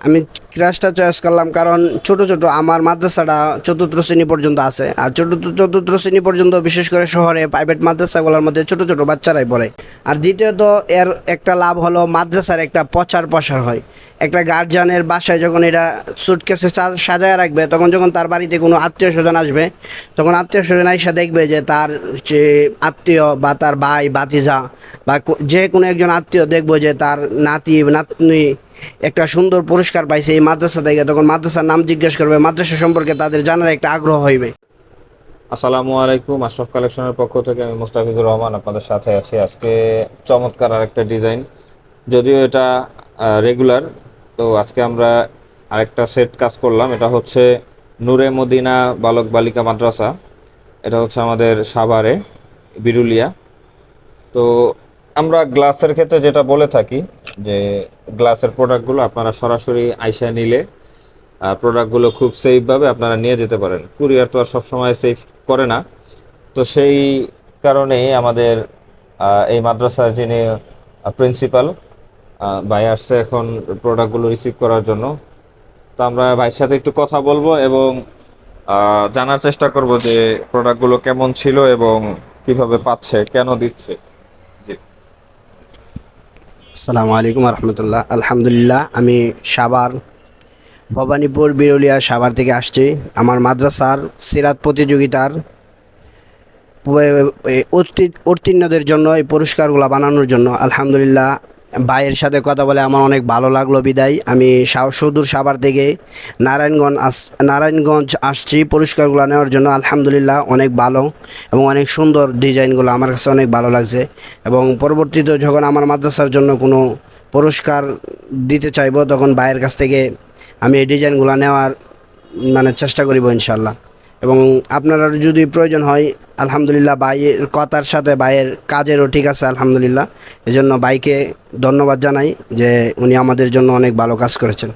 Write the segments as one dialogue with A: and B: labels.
A: আমি ক্রাশটা চয়েস করলাম কারণ ছোট ছোট আমার মাদ্রাসাটা চতুর্থ শ্রেণী পর্যন্ত আছে। আর চতুর্থ শ্রেণী পর্যন্ত বিশেষ করে শহরে প্রাইভেট মাদ্রাসাগুলোর মধ্যে ছোট ছোট বাচ্চারাই পড়ে। আর দ্বিতীয়ত এর একটা লাভ হলো মাদ্রাসার একটা প্রচার প্রসার হয়। একটা গার্জিয়ানের বাসায় যখন এটা সুটকেসে সাজায় রাখবে, তখন যখন তার বাড়িতে কোনো আত্মীয় স্বজন আসবে, তখন আত্মীয় স্বজন এসে দেখবে যে তার যে আত্মীয় বা তার ভাই ভাতিজা বা যে কোনো একজন আত্মীয় দেখবো যে তার নাতি নাতনি একটা সুন্দর পুরস্কার পাইছে এই মাদ্রাসা থেকে, তখন মাদ্রাসার নাম জিজ্ঞেস করবে, মাদ্রাসা সম্পর্কে তাদের জানার একটা আগ্রহ হইবে।
B: আসসালামু আলাইকুম, আশরাফ কালেকশনের পক্ষ থেকে আমি মুস্তাফিজুর রহমান আপনাদের সাথে আছি। আজকে চমৎকার আরেকটা ডিজাইন, যদিও এটা রেগুলার, তো আজকে আমরা আরেকটা সেট কাজ করলাম। এটা হচ্ছে নূরে মদিনা বালক বালিকা মাদ্রাসা, এটা হচ্ছে আমাদের সাভারে বিরুলিয়া। তো আমরা গ্লাসের ক্ষেত্রে যেটা বলে থাকি যে গ্লাসের প্রোডাক্টগুলো আপনারা সরাসরি আইসা নিলে প্রোডাক্টগুলো খুব সেফভাবে আপনারা নিয়ে যেতে পারেন। কুরিয়ার তো আর সবসময় সেফ করে না, তো সেই কারণেই আমাদের এই মাদ্রাসার যিনি প্রিন্সিপাল ভাই আসছে এখন প্রোডাক্টগুলো রিসিভ করার জন্য। তো আমরা ভাইয়ের সাথে একটু কথা বলবো এবং জানার চেষ্টা করব যে প্রোডাক্টগুলো কেমন ছিল এবং কিভাবে পাচ্ছে, কেন দিচ্ছে। জি।
A: আসসালামু আলাইকুম রহমতুল্লাহ। আলহামদুলিল্লাহ, আমি সাভার ভবানীপুর বিরুলিয়া সাভার থেকে আসছি। আমার মাদ্রাসার সিরাত প্রতিযোগিতার উত্তীর্ণদের জন্য এই পুরস্কারগুলো বানানোর জন্য আলহামদুলিল্লাহ ভাইয়ের সাথে কথা বলে আমার অনেক ভালো লাগলো। বিদায় আমি সুদূর সাভার থেকে নারায়ণগঞ্জ আসছি পুরস্কারগুলো নেওয়ার জন্য। আলহামদুলিল্লাহ অনেক ভালো এবং অনেক সুন্দর ডিজাইনগুলো আমার কাছে অনেক ভালো লাগছে। এবং পরবর্তীতে যখন আমার মাদ্রাসার জন্য কোনো পুরস্কার দিতে চাইবো, তখন ভাইয়ের কাছ থেকে আমি এই ডিজাইনগুলো নেওয়ার চেষ্টা করিব ইনশাল্লাহ। এবং আপনারা যদি প্রয়োজন হয়, আলহামদুলিল্লাহ ভাইয়ের কথার সাথে ভাইয়ের কাজেরও ঠিক আছে আলহামদুলিল্লাহ। এজন্য ভাইকে ধন্যবাদ জানাই যে উনি আমাদের জন্য অনেক ভালো কাজ করেছেন।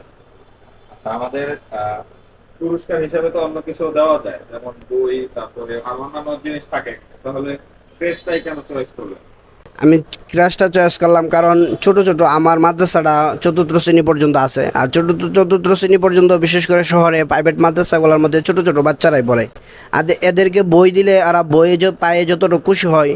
B: আচ্ছা, আমাদের পুরস্কার হিসেবে তো অন্য কিছু দেওয়া যায়, যেমন বই, তারপরে আর অন্যান্য জিনিস থাকে, তাহলে ক্রেস্টটাই কেন চয়েস করলেন?
A: আমি ক্রাশটা চয়েস করলাম কারণ ছোট ছোট আমার মাদ্রাসাটা চতুর্থ শ্রেণী পর্যন্ত আছে। আর চতুর্থ শ্রেণী পর্যন্ত বিশেষ করে শহরে প্রাইভেট মাদ্রাসাগুলোর মধ্যে ছোট ছোট বাচ্চারাই পড়ে। আর এদেরকে বই দিলে এরা বইয়ে পায়ে যতটা খুশি হয়,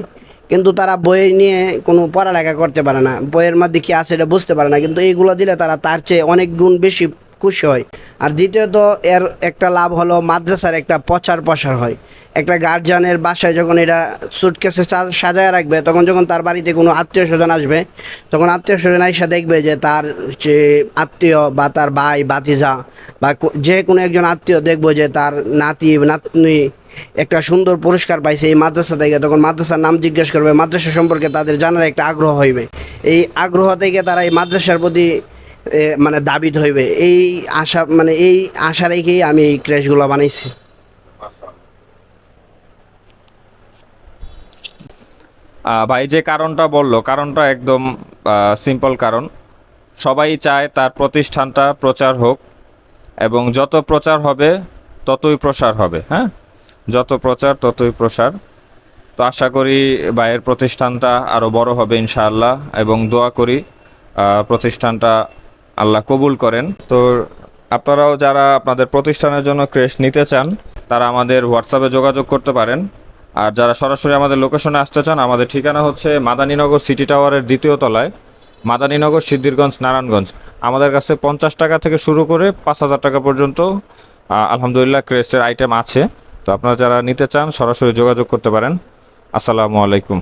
A: কিন্তু তারা বই নিয়ে কোনো পড়ালেখা করতে পারে না, বইয়ের মধ্যে কী আছে এটা বুঝতে পারে না। কিন্তু এইগুলো দিলে তারা তার চেয়ে অনেক গুণ বেশি খুশি হয়। আর দ্বিতীয়ত এর একটা লাভ হলো মাদ্রাসার একটা প্রচার প্রসার হয়। একটা গার্জিয়ানের বাসায় যখন এটা সুটকেসে সাজায় রাখবে, তখন যখন তার বাড়িতে কোনো আত্মীয় স্বজন আসবে, তখন আত্মীয় স্বজন এসে দেখবে যে তার যে আত্মীয় বা তার ভাই ভাতিজা বা যে কোনো একজন আত্মীয় দেখবো যে তার নাতি নাতনি একটা সুন্দর পুরস্কার পাইছে এই মাদ্রাসা থেকে, তখন মাদ্রাসার নাম জিজ্ঞেস করবে, মাদ্রাসা সম্পর্কে তাদের জানার একটা আগ্রহ হইবে। এই আগ্রহ থেকে তারা এই মাদ্রাসার প্রতি দাবিত হইবে। এই আশা রেখেই আমি এই ক্র্যাশগুলো বানাইছি।
B: ভাই যে কারণটা বললো, কারণটা একদম সিম্পল কারণ। সবাই চায় তার প্রতিষ্ঠানটা প্রচার হোক, এবং যত প্রচার হবে ততই প্রসার হবে। হ্যাঁ, যত প্রচার ততই প্রসার। তো আশা করি ভাইয়ের প্রতিষ্ঠানটা আরও বড় হবে ইনশাআল্লাহ, এবং দোয়া করি প্রতিষ্ঠানটা আল্লাহ কবুল করেন। তো আপনারাও যারা আপনাদের প্রতিষ্ঠানের জন্য ক্রেশ নিতে চান, তারা আমাদের হোয়াটসঅ্যাপে যোগাযোগ করতে পারেন। আর যারা সরাসরি আমাদের লোকেশনে আসতে চান, আমাদের ঠিকানা হচ্ছে মাদানীনগর সিটি টাওয়ারের দ্বিতীয় তলায়, মাদানীনগর সিদ্ধিরগঞ্জ নারায়ণগঞ্জ। আমাদের কাছে 50 টাকা থেকে শুরু করে 5,000 টাকা পর্যন্ত আলহামদুলিল্লাহ ক্রেস্টের আইটেম আছে। তো আপনারা যারা নিতে চান সরাসরি যোগাযোগ করতে পারেন। আসসালামু আলাইকুম।